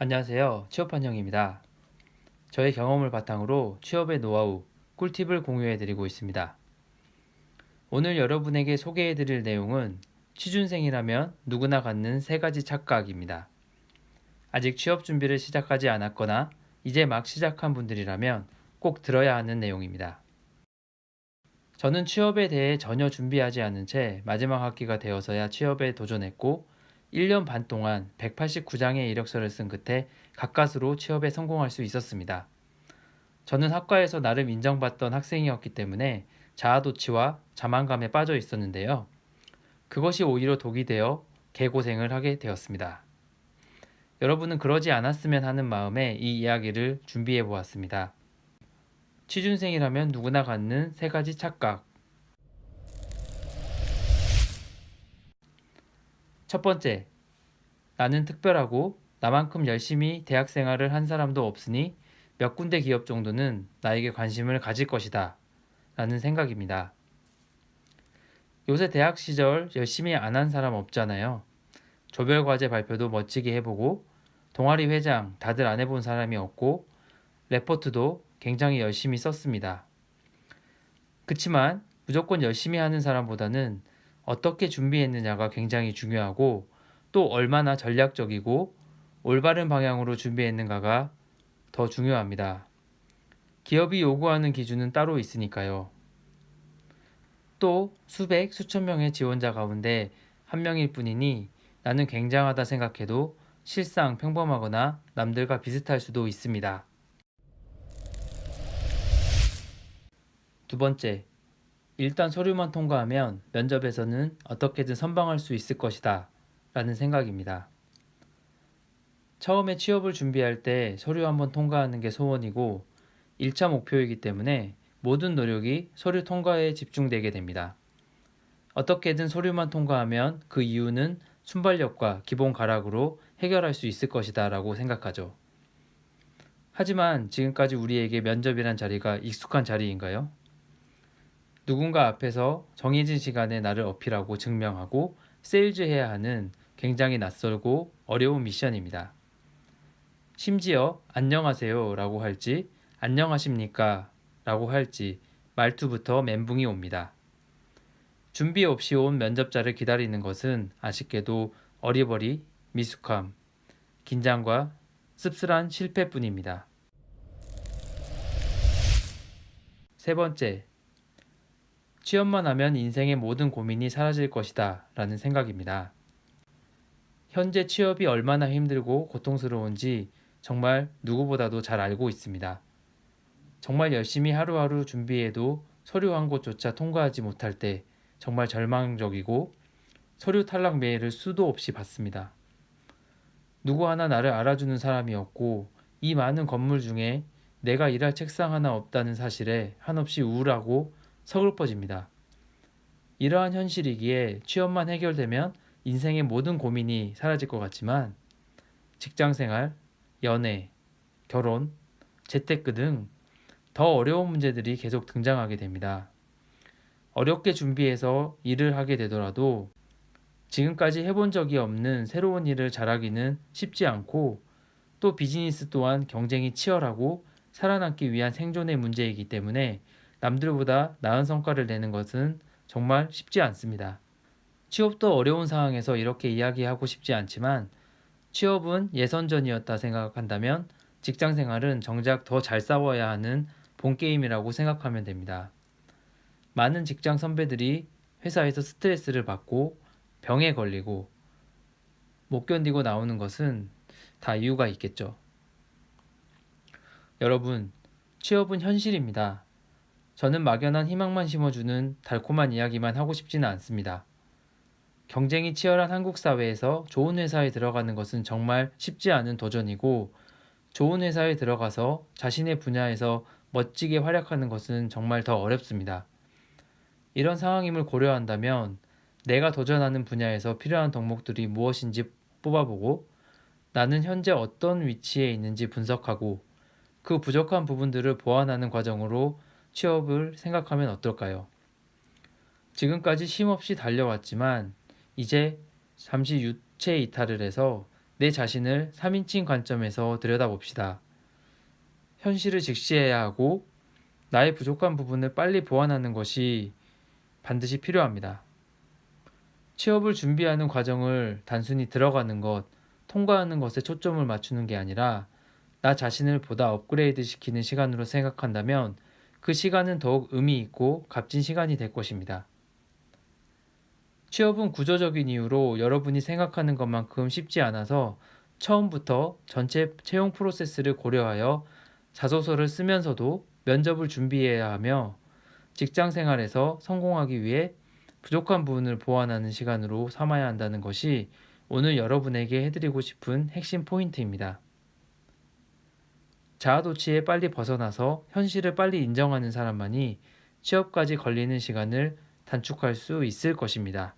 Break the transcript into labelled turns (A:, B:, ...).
A: 안녕하세요. 취업한영입니다. 저의 경험을 바탕으로 취업의 노하우, 꿀팁을 공유해드리고 있습니다. 오늘 여러분에게 소개해드릴 내용은 취준생이라면 누구나 갖는 3가지 착각입니다. 아직 취업 준비를 시작하지 않았거나 이제 막 시작한 분들이라면 꼭 들어야 하는 내용입니다. 저는 취업에 대해 전혀 준비하지 않은 채 마지막 학기가 되어서야 취업에 도전했고 1년 반 동안 189장의 이력서를 쓴 끝에 가까스로 취업에 성공할 수 있었습니다. 저는 학과에서 나름 인정받던 학생이었기 때문에 자아도취와 자만감에 빠져 있었는데요. 그것이 오히려 독이 되어 개고생을 하게 되었습니다. 여러분은 그러지 않았으면 하는 마음에 이 이야기를 준비해 보았습니다. 취준생이라면 누구나 갖는 3가지 착각. 첫 번째, 나는 특별하고 나만큼 열심히 대학 생활을 한 사람도 없으니 몇 군데 기업 정도는 나에게 관심을 가질 것이다 라는 생각입니다. 요새 대학 시절 열심히 안 한 사람 없잖아요. 조별과제 발표도 멋지게 해보고 동아리 회장 다들 안 해본 사람이 없고 레포트도 굉장히 열심히 썼습니다. 그치만 무조건 열심히 하는 사람보다는 어떻게 준비했느냐가 굉장히 중요하고 또 얼마나 전략적이고 올바른 방향으로 준비했는가가 더 중요합니다. 기업이 요구하는 기준은 따로 있으니까요. 또 수백, 수천 명의 지원자 가운데 한 명일 뿐이니 나는 굉장하다 생각해도 실상 평범하거나 남들과 비슷할 수도 있습니다. 두 번째, 일단 서류만 통과하면 면접에서는 어떻게든 선방할 수 있을 것이다 라는 생각입니다. 처음에 취업을 준비할 때 서류 한번 통과하는 게 소원이고 1차 목표이기 때문에 모든 노력이 서류 통과에 집중되게 됩니다. 어떻게든 서류만 통과하면 그 이유는 순발력과 기본 가락으로 해결할 수 있을 것이다 라고 생각하죠. 하지만 지금까지 우리에게 면접이란 자리가 익숙한 자리인가요? 누군가 앞에서 정해진 시간에 나를 어필하고 증명하고 세일즈해야 하는 굉장히 낯설고 어려운 미션입니다. 심지어 안녕하세요 라고 할지 안녕하십니까 라고 할지 말투부터 멘붕이 옵니다. 준비 없이 온 면접자를 기다리는 것은 아쉽게도 어리버리, 미숙함, 긴장과 씁쓸한 실패뿐입니다. 세 번째, 취업만 하면 인생의 모든 고민이 사라질 것이다 라는 생각입니다. 현재 취업이 얼마나 힘들고 고통스러운지 정말 누구보다도 잘 알고 있습니다. 정말 열심히 하루하루 준비해도 서류 한 곳조차 통과하지 못할 때 정말 절망적이고 서류 탈락 메일을 수도 없이 받습니다. 누구 하나 나를 알아주는 사람이 없고 이 많은 건물 중에 내가 일할 책상 하나 없다는 사실에 한없이 우울하고 서글퍼집니다. 이러한 현실이기에 취업만 해결되면 인생의 모든 고민이 사라질 것 같지만 직장생활, 연애, 결혼, 재테크 등 더 어려운 문제들이 계속 등장하게 됩니다. 어렵게 준비해서 일을 하게 되더라도 지금까지 해본 적이 없는 새로운 일을 잘하기는 쉽지 않고 또 비즈니스 또한 경쟁이 치열하고 살아남기 위한 생존의 문제이기 때문에 남들보다 나은 성과를 내는 것은 정말 쉽지 않습니다. 취업도 어려운 상황에서 이렇게 이야기하고 싶지 않지만 취업은 예선전이었다 생각한다면 직장 생활은 정작 더 잘 싸워야 하는 본게임이라고 생각하면 됩니다. 많은 직장 선배들이 회사에서 스트레스를 받고 병에 걸리고 못 견디고 나오는 것은 다 이유가 있겠죠. 여러분, 취업은 현실입니다. 저는 막연한 희망만 심어주는 달콤한 이야기만 하고 싶지는 않습니다. 경쟁이 치열한 한국 사회에서 좋은 회사에 들어가는 것은 정말 쉽지 않은 도전이고 좋은 회사에 들어가서 자신의 분야에서 멋지게 활약하는 것은 정말 더 어렵습니다. 이런 상황임을 고려한다면 내가 도전하는 분야에서 필요한 덕목들이 무엇인지 뽑아보고 나는 현재 어떤 위치에 있는지 분석하고 그 부족한 부분들을 보완하는 과정으로 취업을 생각하면 어떨까요? 지금까지 쉼없이 달려왔지만 이제 잠시 유체 이탈을 해서 내 자신을 3인칭 관점에서 들여다봅시다. 현실을 직시해야 하고 나의 부족한 부분을 빨리 보완하는 것이 반드시 필요합니다. 취업을 준비하는 과정을 단순히 들어가는 것, 통과하는 것에 초점을 맞추는 게 아니라 나 자신을 보다 업그레이드 시키는 시간으로 생각한다면 그 시간은 더욱 의미 있고 값진 시간이 될 것입니다. 취업은 구조적인 이유로 여러분이 생각하는 것만큼 쉽지 않아서 처음부터 전체 채용 프로세스를 고려하여 자소서를 쓰면서도 면접을 준비해야 하며 직장 생활에서 성공하기 위해 부족한 부분을 보완하는 시간으로 삼아야 한다는 것이 오늘 여러분에게 해드리고 싶은 핵심 포인트입니다. 자아도취에 빨리 벗어나서 현실을 빨리 인정하는 사람만이 취업까지 걸리는 시간을 단축할 수 있을 것입니다.